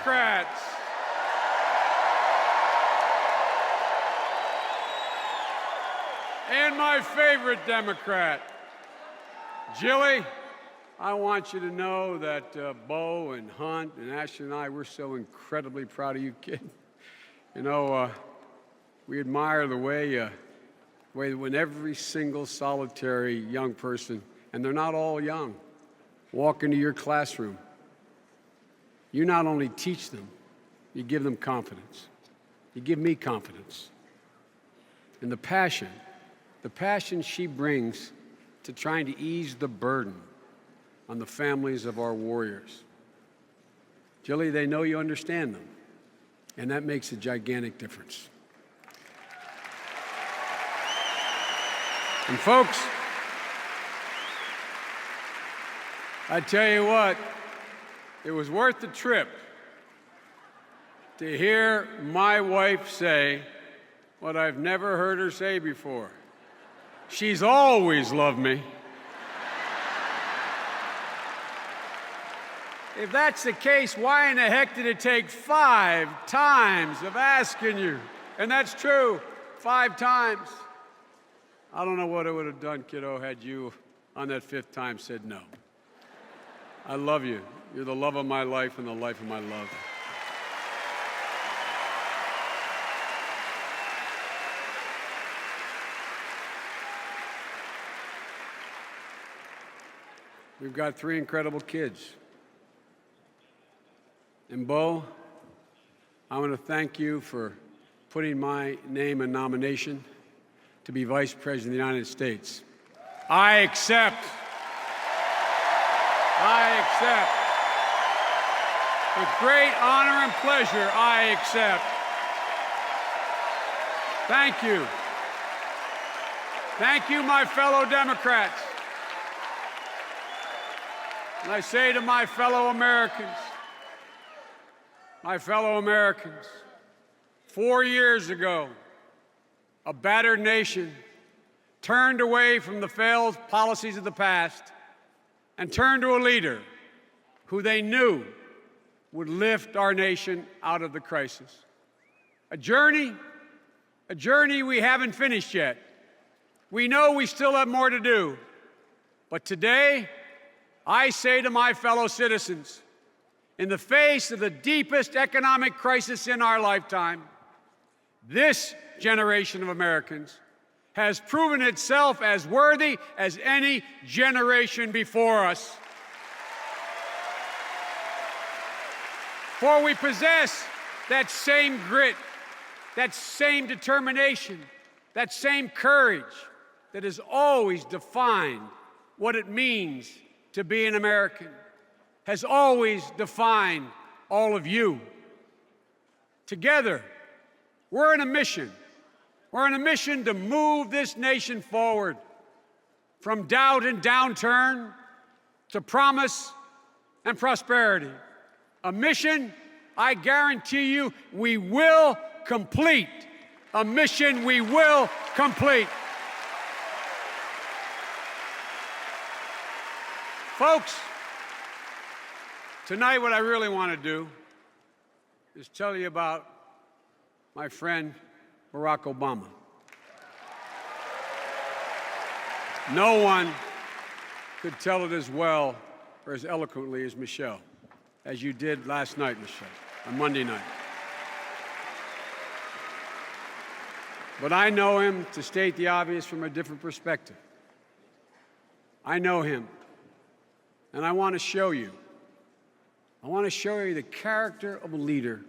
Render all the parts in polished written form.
Democrats. And my favorite Democrat, Jilly, I want you to know that Bo and Hunt and Ashton and I, we're so incredibly proud of you, kid. You know, we admire the way when every single solitary young person, and they're not all young, walk into your classroom. You not only teach them, you give them confidence. You give me confidence. And the passion she brings to trying to ease the burden on the families of our warriors. Jilly, they know you understand them, and that makes a gigantic difference. And folks, I tell you what, it was worth the trip to hear my wife say what I've never heard her say before. She's always loved me. If that's the case, why in the heck did it take 5 times of asking you? And that's true, 5 times. I don't know what it would have done, kiddo, had you on that 5th time said no. I love you. You're the love of my life and the life of my love. We've got 3 incredible kids. And Bo, I want to thank you for putting my name in nomination to be Vice President of the United States. I accept. With great honor and pleasure, I accept. Thank you. Thank you, my fellow Democrats. And I say to my fellow Americans, 4 years ago, a battered nation turned away from the failed policies of the past and turned to a leader who they knew would lift our nation out of the crisis. A journey we haven't finished yet. We know we still have more to do. But today, I say to my fellow citizens, in the face of the deepest economic crisis in our lifetime, this generation of Americans has proven itself as worthy as any generation before us. For we possess that same grit, that same determination, that same courage that has always defined what it means to be an American, has always defined all of you. Together, we're on a mission. We're on a mission to move this nation forward from doubt and downturn to promise and prosperity. A mission I guarantee you we will complete. A mission we will complete. Folks, tonight what I really want to do is tell you about my friend Barack Obama. No one could tell it as well or as eloquently as Michelle, as you did last night, Michelle, on Monday night. But I know him, to state the obvious, from a different perspective. I know him, and I want to show you. I want to show you the character of a leader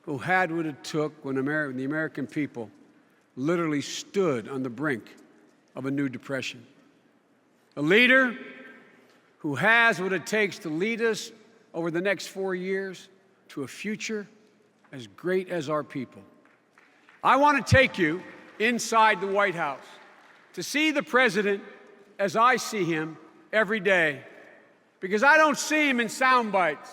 who had what it took when the American people literally stood on the brink of a new depression. A leader who has what it takes to lead us over the next 4 years to a future as great as our people. I want to take you inside the White House to see the president as I see him every day, because I don't see him in sound bites.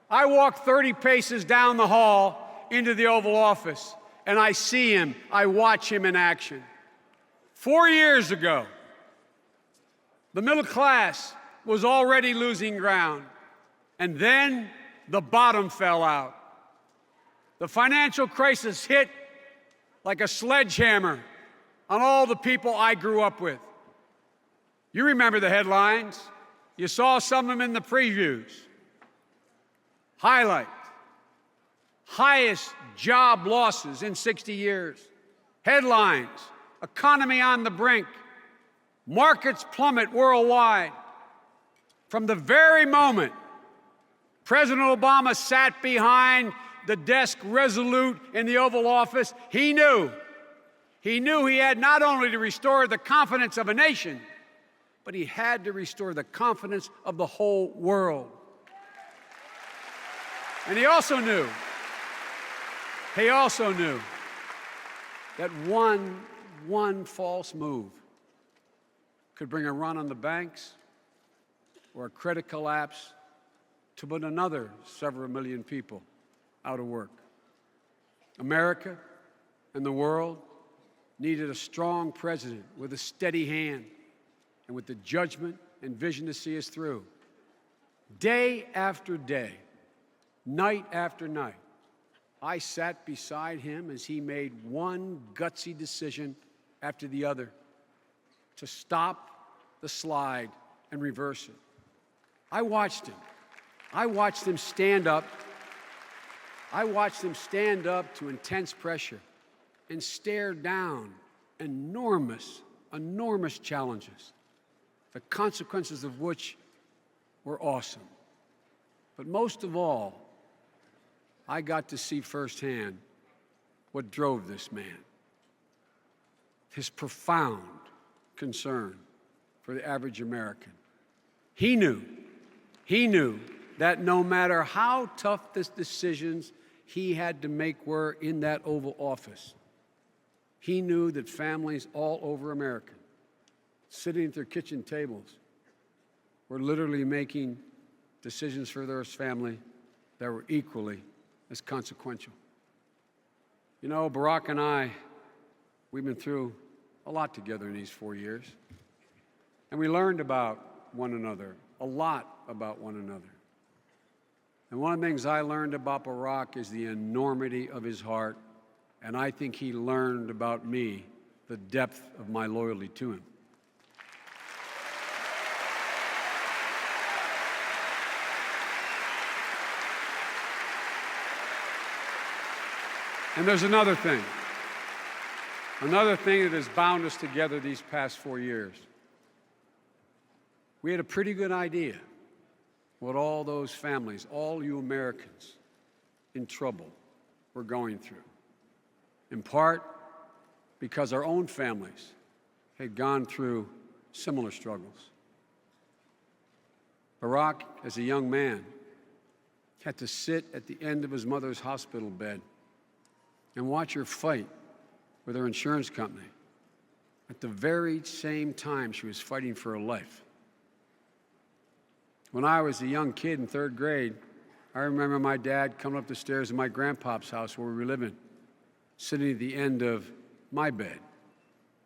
I walk 30 paces down the hall into the Oval Office, and I see him, I watch him in action. 4 years ago, the middle class was already losing ground. And then the bottom fell out. The financial crisis hit like a sledgehammer on all the people I grew up with. You remember the headlines. You saw some of them in the previews. Highlight: highest job losses in 60 years. Headlines: economy on the brink. Markets plummet worldwide. From the very moment President Obama sat behind the desk resolute in the Oval Office, he knew he had not only to restore the confidence of a nation, but he had to restore the confidence of the whole world. And he also knew that one false move could bring a run on the banks or a credit collapse to put another several million people out of work. America and the world needed a strong president with a steady hand and with the judgment and vision to see us through. Day after day, night after night, I sat beside him as he made one gutsy decision after the other to stop the slide and reverse it. I watched him. I watched him stand up. I watched him stand up to intense pressure and stare down enormous challenges, the consequences of which were awesome. But most of all, I got to see firsthand what drove this man: his profound concern for the average American. He knew that no matter how tough the decisions he had to make were in that Oval Office, he knew that families all over America, sitting at their kitchen tables, were literally making decisions for their family that were equally as consequential. You know, Barack and I, we've been through a lot together in these 4 years, and we learned about one another, a lot about one another. And one of the things I learned about Barack is the enormity of his heart, and I think he learned about me the depth of my loyalty to him. And there's another thing that has bound us together these past 4 years. We had a pretty good idea what all those families, all you Americans in trouble, were going through, in part because our own families had gone through similar struggles. Barack, as a young man, had to sit at the end of his mother's hospital bed and watch her fight with her insurance company at the very same time she was fighting for her life. When I was a young kid in 3rd grade, I remember my dad coming up the stairs in my grandpa's house where we were living, sitting at the end of my bed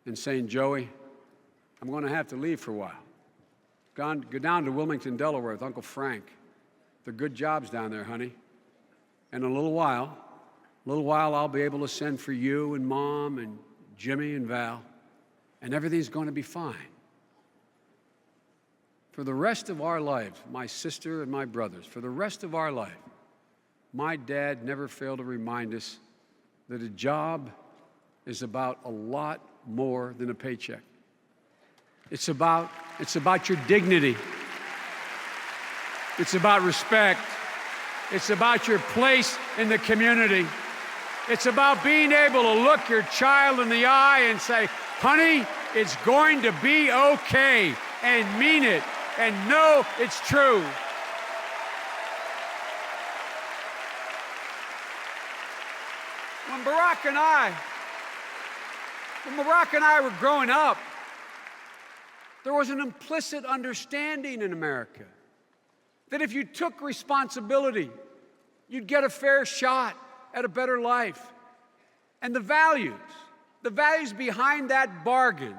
and saying, "Joey, I'm going to have to leave for a while. Go down to Wilmington, Delaware with Uncle Frank. They're good jobs down there, honey. And in a little while, I'll be able to send for you and Mom and Jimmy and Val, and everything's going to be fine." For the rest of our lives, my sister and my brothers, for the rest of our life, my dad never failed to remind us that a job is about a lot more than a paycheck. It's about your dignity. It's about respect. It's about your place in the community. It's about being able to look your child in the eye and say, "Honey, it's going to be okay," and mean it and know it's true. When Barack and I were growing up, there was an implicit understanding in America that if you took responsibility, you'd get a fair shot at a better life. And the values behind that bargain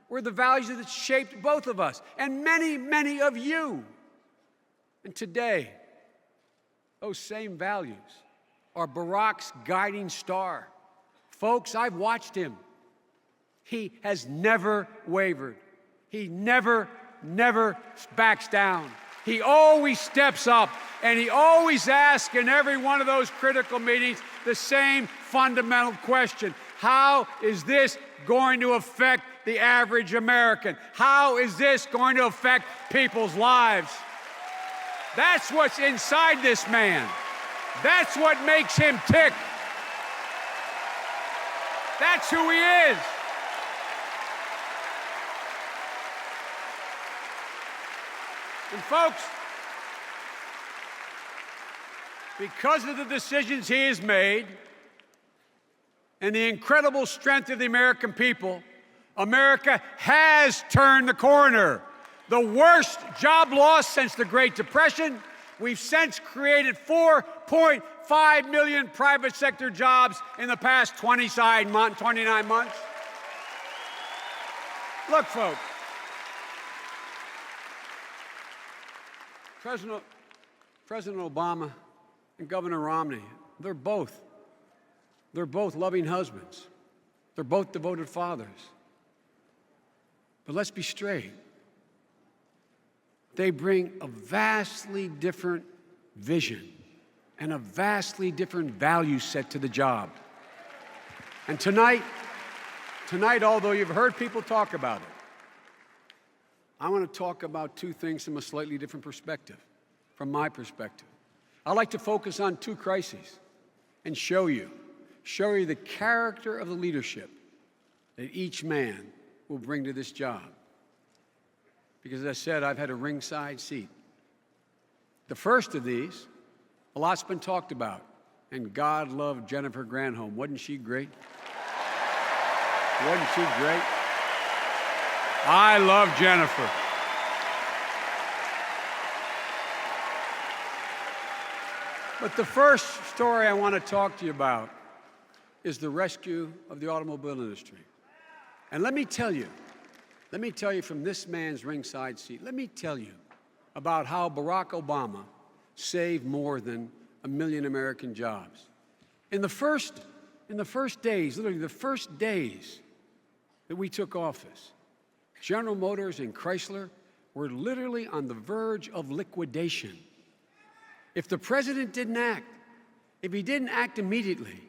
were the values that shaped both of us and many, many of you. And today, those same values are Barack's guiding star. Folks, I've watched him. He has never wavered. He never backs down. He always steps up, and he always asks in every one of those critical meetings the same fundamental question: how is this going to affect the average American? How is this going to affect people's lives? That's what's inside this man. That's what makes him tick. That's who he is. And folks, because of the decisions he has made and the incredible strength of the American people, America has turned the corner. The worst job loss since the Great Depression. We've since created 4.5 million private sector jobs in the past 29 months. Look, folks, President Obama and Governor Romney, they're both loving husbands. They're both devoted fathers. But let's be straight. They bring a vastly different vision and a vastly different value set to the job. And tonight, although you've heard people talk about it, I want to talk about two things from a slightly different perspective, from my perspective. I'd like to focus on two crises and show you the character of the leadership that each man will bring to this job. Because as I said, I've had a ringside seat. The first of these, a lot's been talked about, and God loved Jennifer Granholm. Wasn't she great? Wasn't she great? I love Jennifer. But the first story I want to talk to you about is the rescue of the automobile industry. And let me tell you from this man's ringside seat, let me tell you about how Barack Obama saved more than 1 million American jobs. In the first days, literally the first days that we took office, General Motors and Chrysler were literally on the verge of liquidation. If the president didn't act, if he didn't act immediately,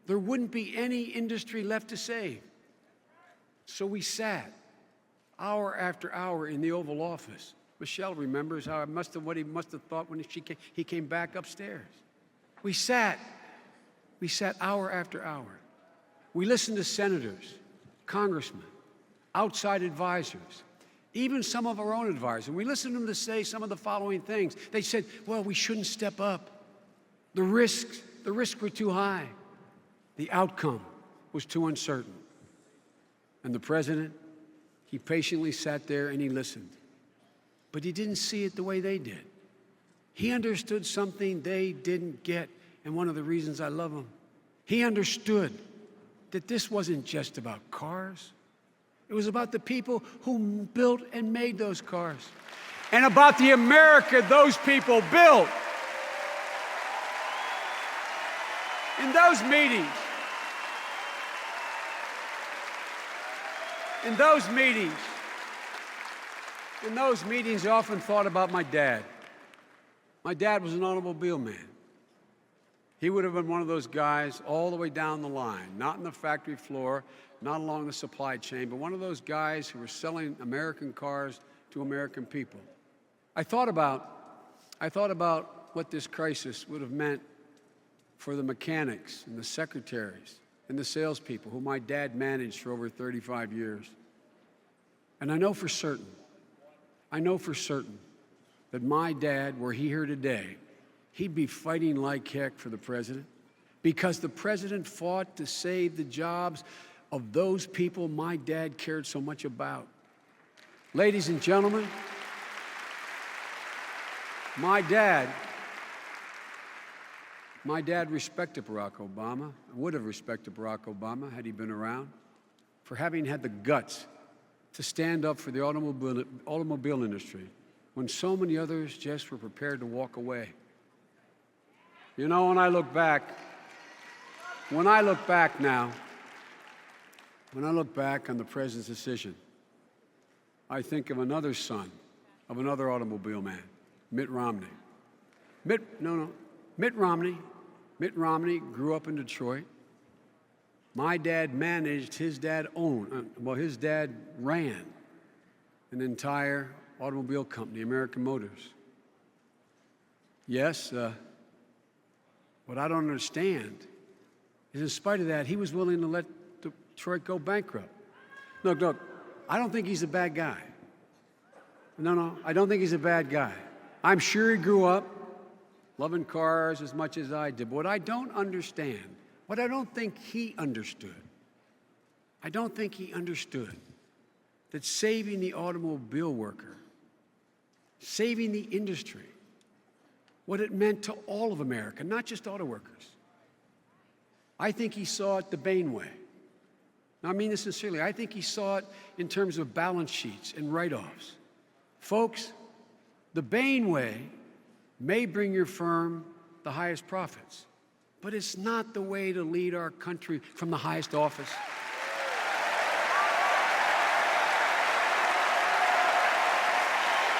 there wouldn't be any industry left to save. So we sat hour after hour in the Oval Office. Michelle remembers what he must have thought when he came back upstairs. We sat hour after hour. We listened to senators, congressmen, outside advisors, even some of our own advisors. We listened to them to say some of the following things. They said, well, we shouldn't step up. The risks were too high. The outcome was too uncertain. And the president, he patiently sat there and he listened. But he didn't see it the way they did. He understood something they didn't get, and one of the reasons I love him. He understood that this wasn't just about cars. It was about the people who built and made those cars, and about the America those people built. In those meetings, I often thought about my dad. My dad was an automobile man. He would have been one of those guys all the way down the line, not on the factory floor, not along the supply chain, but one of those guys who were selling American cars to American people. I thought about what this crisis would have meant for the mechanics and the secretaries and the salespeople who my dad managed for over 35 years. And I know for certain that my dad, were he here today, he'd be fighting like heck for the president, because the president fought to save the jobs of those people my dad cared so much about. Ladies and gentlemen, my dad respected Barack Obama, would have respected Barack Obama had he been around, for having had the guts to stand up for the automobile industry when so many others just were prepared to walk away. You know, when I look back now, when I look back on the president's decision, I think of another son of another automobile man, Mitt Romney. Mitt Romney grew up in Detroit. My dad managed, his dad ran an entire automobile company, American Motors. Yes, what I don't understand is in spite of that, he was willing to let Detroit go bankrupt. Look, I don't think he's a bad guy. No, I don't think he's a bad guy. I'm sure he grew up loving cars as much as I did. But what I don't understand, what I don't think he understood, that saving the automobile worker, saving the industry, what it meant to all of America, not just auto workers. I think he saw it the Bain way. Now, I mean this sincerely. I think he saw it in terms of balance sheets and write-offs. Folks, the Bain way may bring your firm the highest profits, but it's not the way to lead our country from the highest office.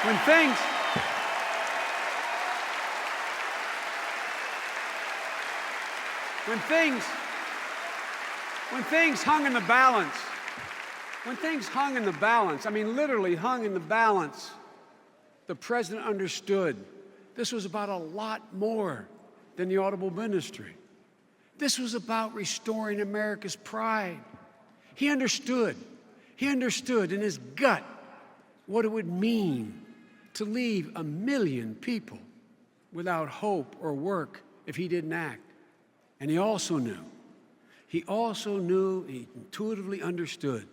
When things hung in the balance, I mean literally hung in the balance, the president understood this was about a lot more than the automobile industry. This was about restoring America's pride. He understood in his gut what it would mean to leave 1 million people without hope or work if he didn't act. And he intuitively understood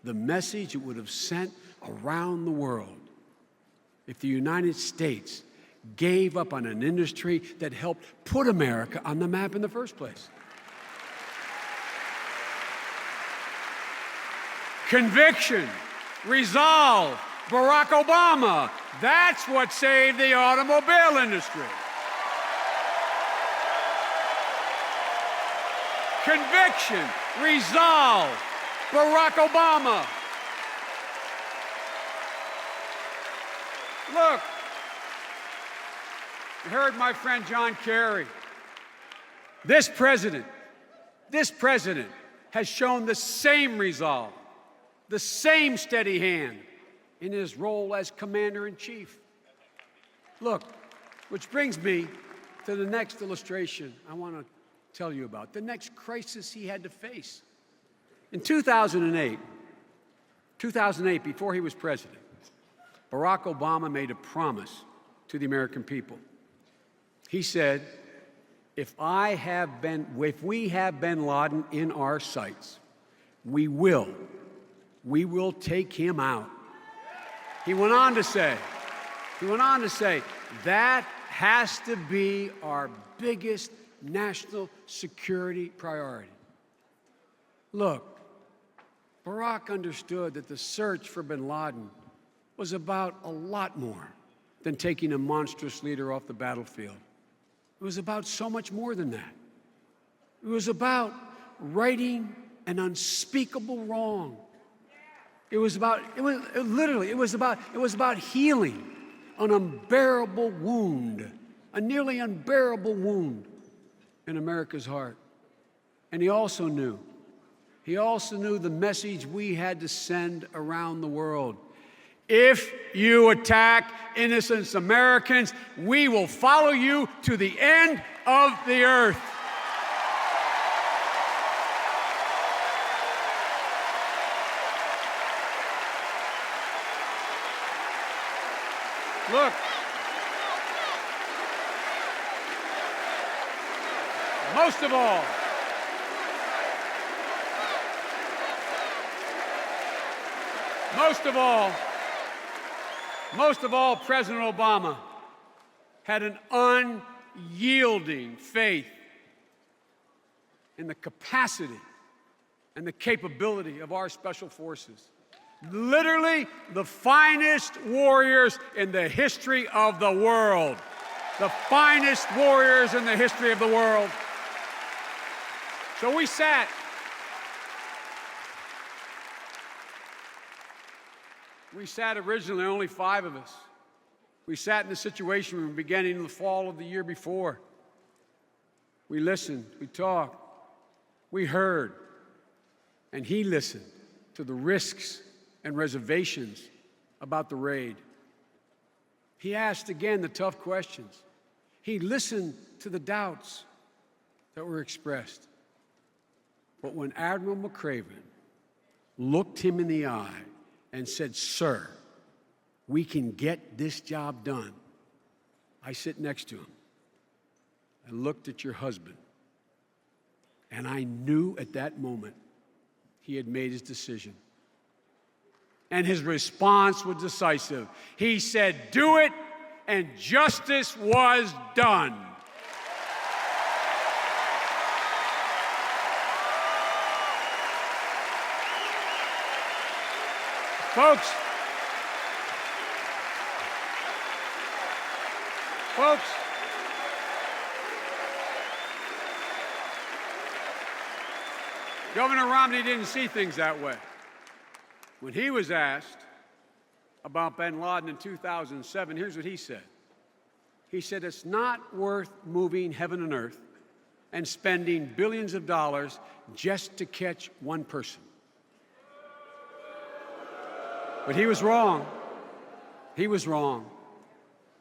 the message it would have sent around the world if the United States gave up on an industry that helped put America on the map in the first place. Conviction, resolve, Barack Obama. That's what saved the automobile industry. Conviction, resolve, Barack Obama. Look, you heard my friend John Kerry. This president has shown the same resolve, the same steady hand in his role as commander-in-chief. Look, which brings me to the next illustration I want to tell you about, the next crisis he had to face. In 2008, before he was president, Barack Obama made a promise to the American people. He said, if we have bin Laden in our sights, we will take him out. He went on to say, that has to be our biggest national security priority. Look, Barack understood that the search for bin Laden was about a lot more than taking a monstrous leader off the battlefield. It was about so much more than that. It was about righting an unspeakable wrong. It was about healing an unbearable wound, a nearly unbearable wound in America's heart. And he also knew the message we had to send around the world. If you attack innocent Americans, we will follow you to the end of the earth. Look, most of all, President Obama had an unyielding faith in the capacity and the capability of our special forces. Literally the finest warriors in the history of the world. the finest warriors in the history of the world. So we sat. We sat originally, only 5 of us. We sat in the situation we were beginning in the fall of the year before. We listened, we talked, we heard, and he listened to the risks and reservations about the raid. He asked again the tough questions. He listened to the doubts that were expressed. But when Admiral McRaven looked him in the eye and said, "Sir, we can get this job done," I sit next to him. I looked at your husband, and I knew at that moment he had made his decision. And his response was decisive. He said, "Do it," and justice was done. Folks, Governor Romney didn't see things that way. When he was asked about bin Laden in 2007, here's what he said. He said, "It's not worth moving heaven and earth and spending billions of dollars just to catch one person." But he was wrong. He was wrong.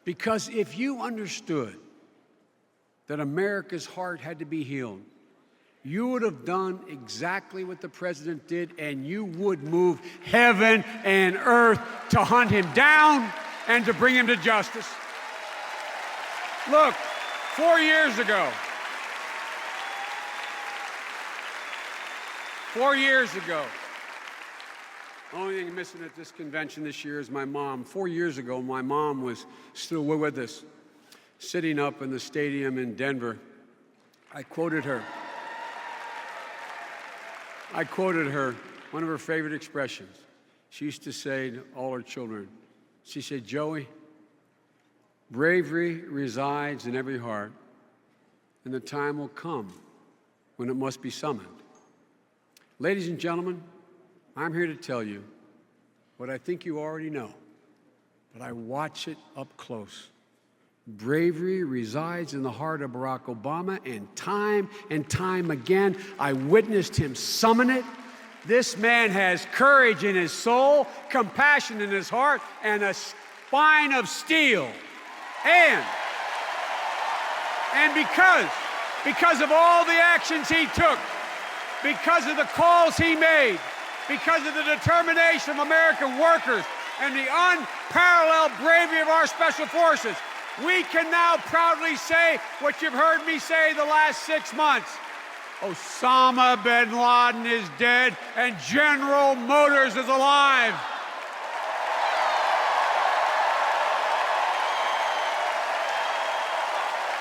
Because if you understood that America's heart had to be healed, you would have done exactly what the president did, and you would move heaven and earth to hunt him down and to bring him to justice. Look, 4 years ago, 4 years ago, only thing missing at this convention this year is my mom. 4 years ago, my mom was still with us, sitting up in the stadium in Denver. I quoted her, one of her favorite expressions. She used to say to all her children, she said, "Joey, bravery resides in every heart, and the time will come when it must be summoned." Ladies and gentlemen, I'm here to tell you what I think you already know, but I watch it up close. Bravery resides in the heart of Barack Obama, and time again, I witnessed him summon it. This man has courage in his soul, compassion in his heart, and a spine of steel. And because of all the actions he took, because of the calls he made, because of the determination of American workers and the unparalleled bravery of our special forces, we can now proudly say what you've heard me say the last 6 months. Osama bin Laden is dead and General Motors is alive.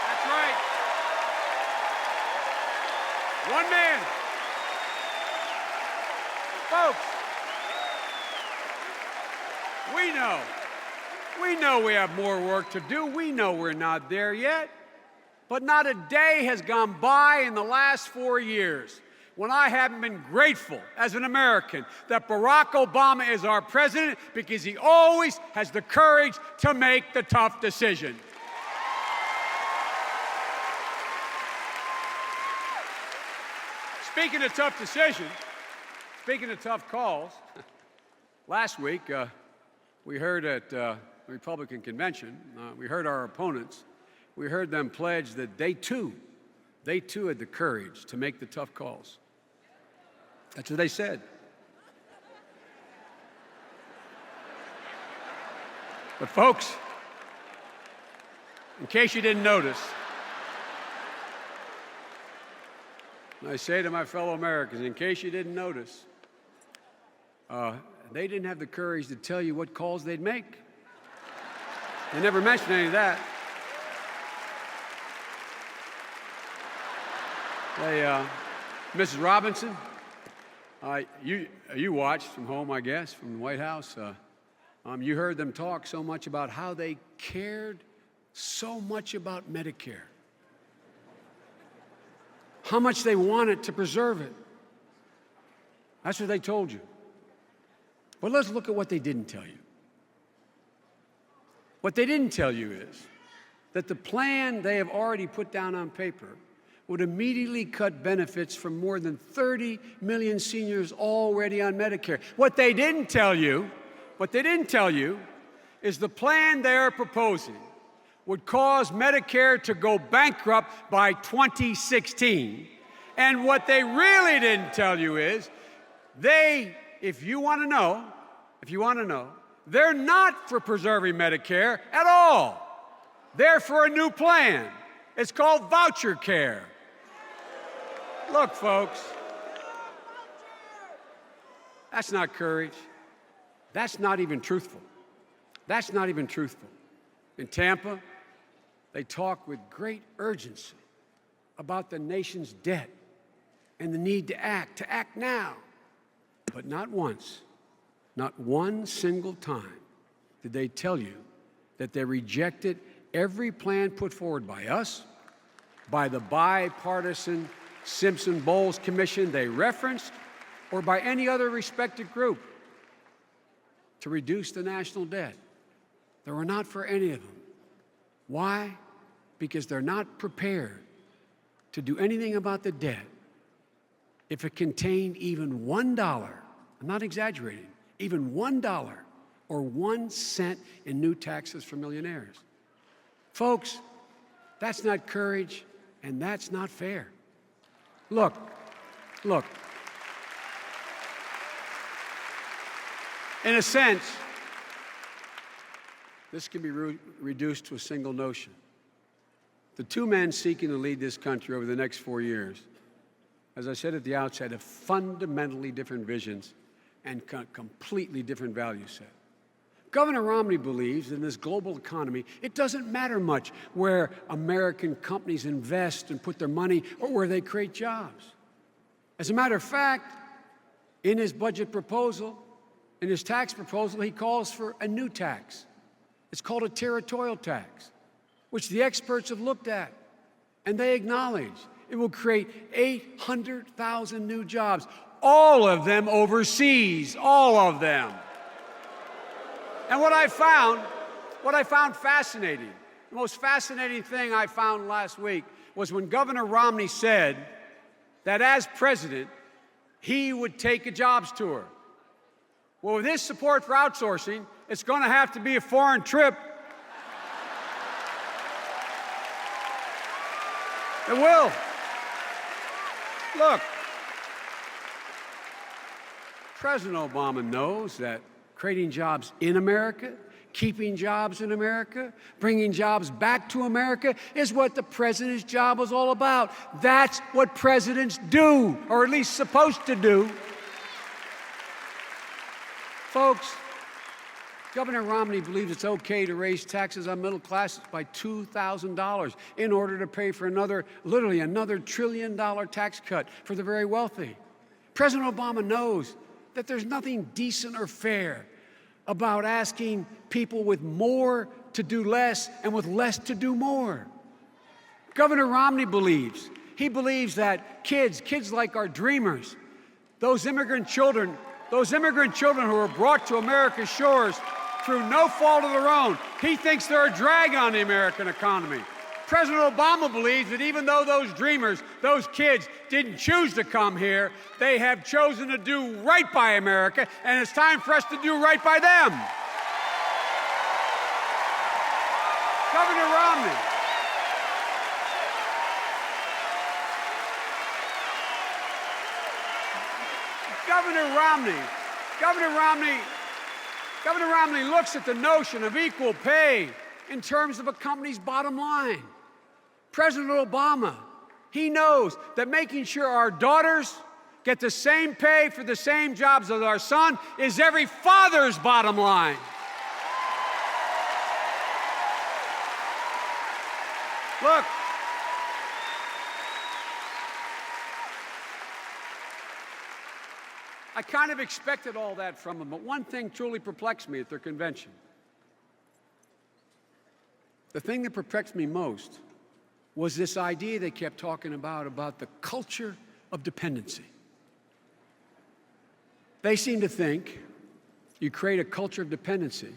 That's right. One man. Folks, we know we have more work to do. We know we're not there yet. But not a day has gone by in the last 4 years when I haven't been grateful as an American that Barack Obama is our president, because he always has the courage to make the tough decision. Speaking of tough decisions, speaking of tough calls, last week we heard at the Republican convention, we heard our opponents, we heard them pledge that they too had the courage to make the tough calls. That's what they said. But folks, in case you didn't notice, I say to my fellow Americans, in case you didn't notice, they didn't have the courage to tell you what calls they'd make. They never mentioned any of that. Mrs. Robinson, you watched from home, I guess, from the White House. You heard them talk so much about how they cared so much about Medicare, how much they wanted to preserve it. That's what they told you. But let's look at what they didn't tell you. What they didn't tell you is that the plan they have already put down on paper would immediately cut benefits from more than 30 million seniors already on Medicare. What they didn't tell you is the plan they're proposing would cause Medicare to go bankrupt by 2016. And what they really didn't tell you is if you want to know, they're not for preserving Medicare at all. They're for a new plan. It's called voucher care. Look, folks, that's not courage. That's not even truthful. That's not even truthful. In Tampa, they talk with great urgency about the nation's debt and the need to act now. But not once, not one single time did they tell you that they rejected every plan put forward by us, by the bipartisan Simpson-Bowles Commission they referenced, or by any other respected group to reduce the national debt. They were not for any of them. Why? Because they're not prepared to do anything about the debt if it contained even $1, I'm not exaggerating, even $1 or 1 cent in new taxes for millionaires. Folks, that's not courage and that's not fair. Look. In a sense, this can be reduced to a single notion. The two men seeking to lead this country over the next 4 years, as I said at the outset, have fundamentally different visions and completely different value set. Governor Romney believes in this global economy, it doesn't matter much where American companies invest and put their money or where they create jobs. As a matter of fact, in his budget proposal, in his tax proposal, he calls for a new tax. It's called a territorial tax, which the experts have looked at, and they acknowledge it will create 800,000 new jobs, all of them overseas, all of them. And what I found fascinating, the most fascinating thing I found last week was when Governor Romney said that as president, he would take a jobs tour. Well, with his support for outsourcing, it's going to have to be a foreign trip. It will. Look, President Obama knows that creating jobs in America, keeping jobs in America, bringing jobs back to America is what the president's job was all about. That's what presidents do, or at least supposed to do. Folks, Governor Romney believes it's okay to raise taxes on middle classes by $2,000 in order to pay for literally another $1 trillion tax cut for the very wealthy. President Obama knows that there's nothing decent or fair about asking people with more to do less and with less to do more. Governor Romney believes that kids like our dreamers, those immigrant children who were brought to America's shores through no fault of their own, he thinks they're a drag on the American economy. President Obama believes that even though those dreamers, those kids, didn't choose to come here, they have chosen to do right by America, and it's time for us to do right by them. Governor Romney. Governor Romney looks at the notion of equal pay in terms of a company's bottom line. President Obama, he knows that making sure our daughters get the same pay for the same jobs as our son is every father's bottom line. Look, I kind of expected all that from them, but one thing truly perplexed me at their convention. the thing that perplexed me most was this idea they kept talking about the culture of dependency. They seem to think you create a culture of dependency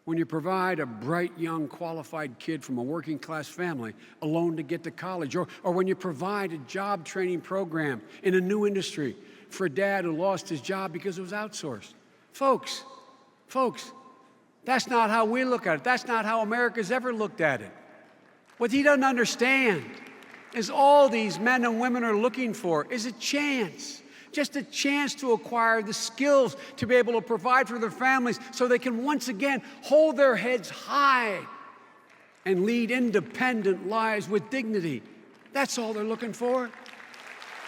when you provide a bright, young, qualified kid from a working-class family a loan to get to college, or when you provide a job training program in a new industry for a dad who lost his job because it was outsourced. Folks, that's not how we look at it. That's not how America's ever looked at it. What he doesn't understand is all these men and women are looking for is a chance. Just a chance to acquire the skills to be able to provide for their families so they can once again hold their heads high and lead independent lives with dignity. That's all they're looking for.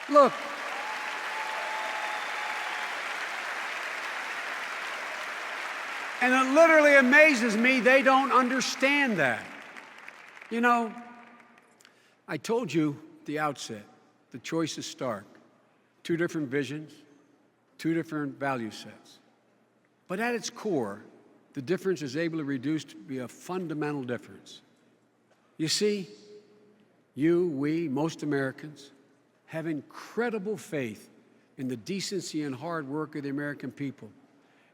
Look, and it literally amazes me they don't understand that. You know, I told you at the outset, the choice is stark. Two different visions, two different value sets. But at its core, the difference is able to reduce to be a fundamental difference. You see, we, most Americans, have incredible faith in the decency and hard work of the American people.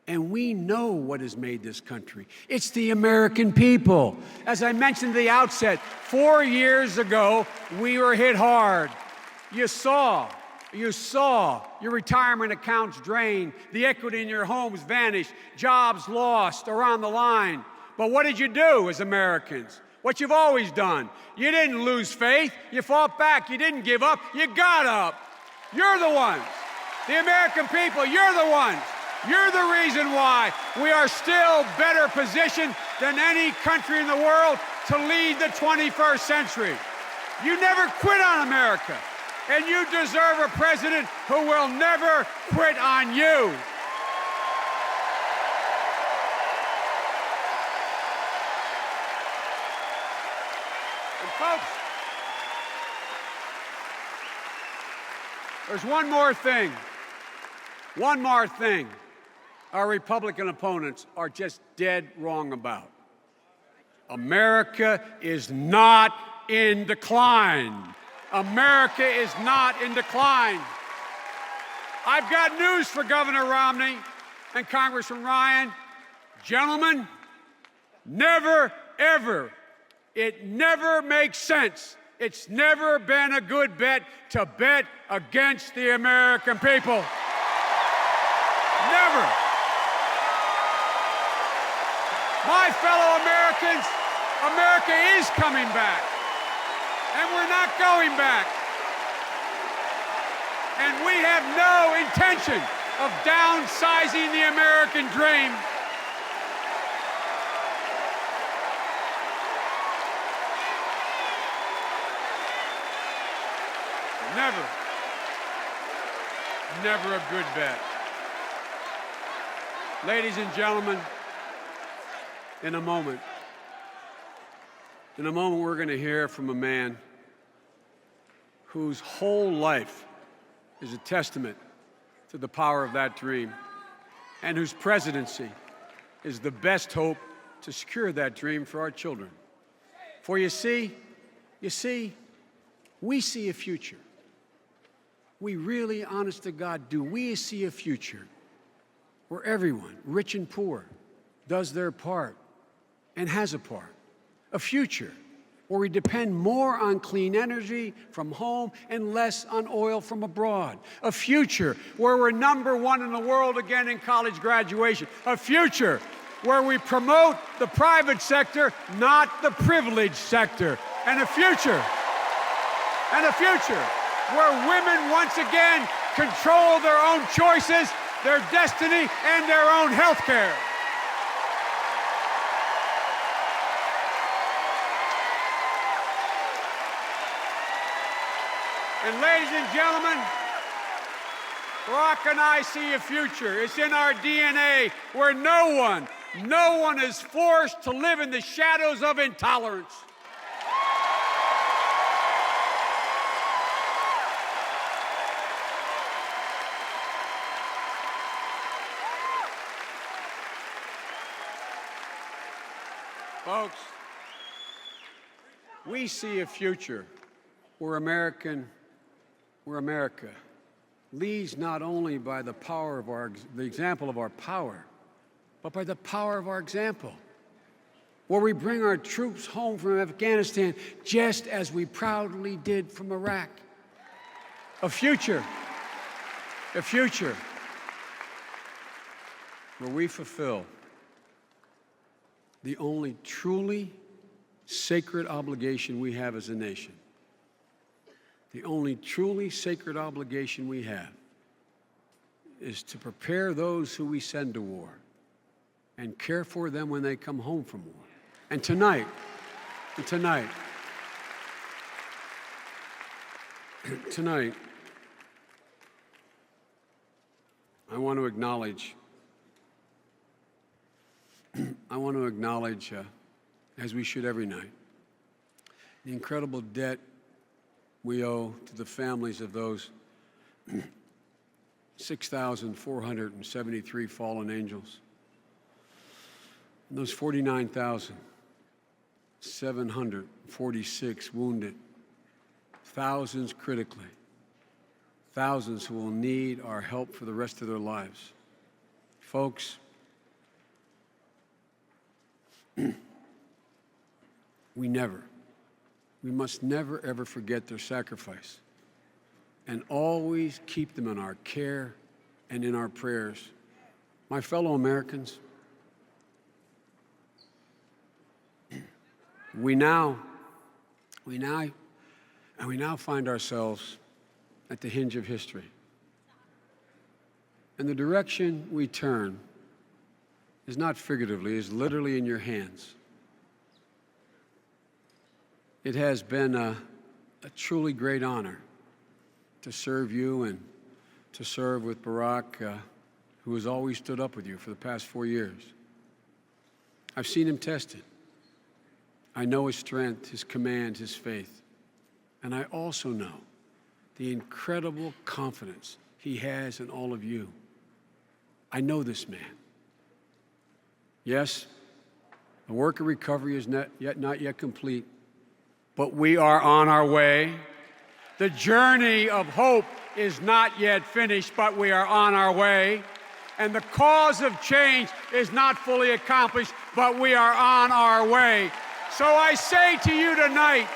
And we know what has made this country. It's the American people. As I mentioned at the outset, 4 years ago, we were hit hard. You saw your retirement accounts drained, the equity in your homes vanished, jobs lost around the line. But what did you do as Americans? What you've always done. You didn't lose faith. You fought back. You didn't give up. You got up. You're the ones. The American people, you're the ones. You're the reason why we are still better positioned than any country in the world to lead the 21st century. You never quit on America. And you deserve a president who will never quit on you. And folks, there's one more thing. One more thing our Republican opponents are just dead wrong about. America is not in decline. America is not in decline. I've got news for Governor Romney and Congressman Ryan. Gentlemen, never, ever, it never makes sense. It's never been a good bet to bet against the American people. Never. My fellow Americans, America is coming back. And we're not going back. And we have no intention of downsizing the American dream. Never a good bet. Ladies and gentlemen, in a moment, we're going to hear from a man whose whole life is a testament to the power of that dream, and whose presidency is the best hope to secure that dream for our children. For you see, we see a future. We really, honest to God, do. We see a future where everyone, rich and poor, does their part and has a part. A future where we depend more on clean energy from home and less on oil from abroad. A future where we're #1 in the world again in college graduation. A future where we promote the private sector, not the privileged sector. And a future where women once again control their own choices, their destiny, and their own health care. And ladies and gentlemen, Barack and I see a future. It's in our DNA where no one is forced to live in the shadows of intolerance. We see a future where America leads not only by the power of the example of our power, but by the power of our example, where we bring our troops home from Afghanistan just as we proudly did from Iraq. A future where we fulfill the only truly sacred obligation we have as a nation. The only truly sacred obligation we have is to prepare those who we send to war and care for them when they come home from war. And tonight, I want to acknowledge, as we should every night, the incredible debt we owe to the families of those 6,473 fallen angels, and those 49,746 wounded, thousands critically, thousands who will need our help for the rest of their lives. Folks, we must never, ever forget their sacrifice and always keep them in our care and in our prayers. My fellow Americans, we now find ourselves at the hinge of history. And the direction we turn is not figuratively, is literally in your hands. It has been a truly great honor to serve you and to serve with Barack, who has always stood up with you for the past 4 years. I've seen him tested. I know his strength, his command, his faith. And I also know the incredible confidence he has in all of you. I know this man. Yes, the work of recovery is not yet complete, but we are on our way. The journey of hope is not yet finished, but we are on our way. And the cause of change is not fully accomplished, but we are on our way. So I say to you tonight,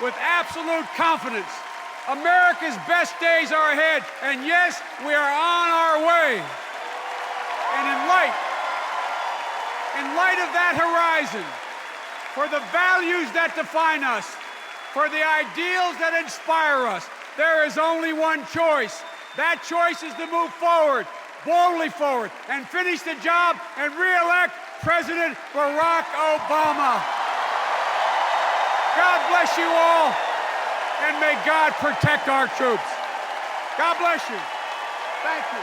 with absolute confidence, America's best days are ahead, and yes, we are on our way. And in light of that horizon, for the values that define us, for the ideals that inspire us, there is only one choice. That choice is to move forward, boldly forward, and finish the job and re-elect President Barack Obama. God bless you all, and may God protect our troops. God bless you. Thank you.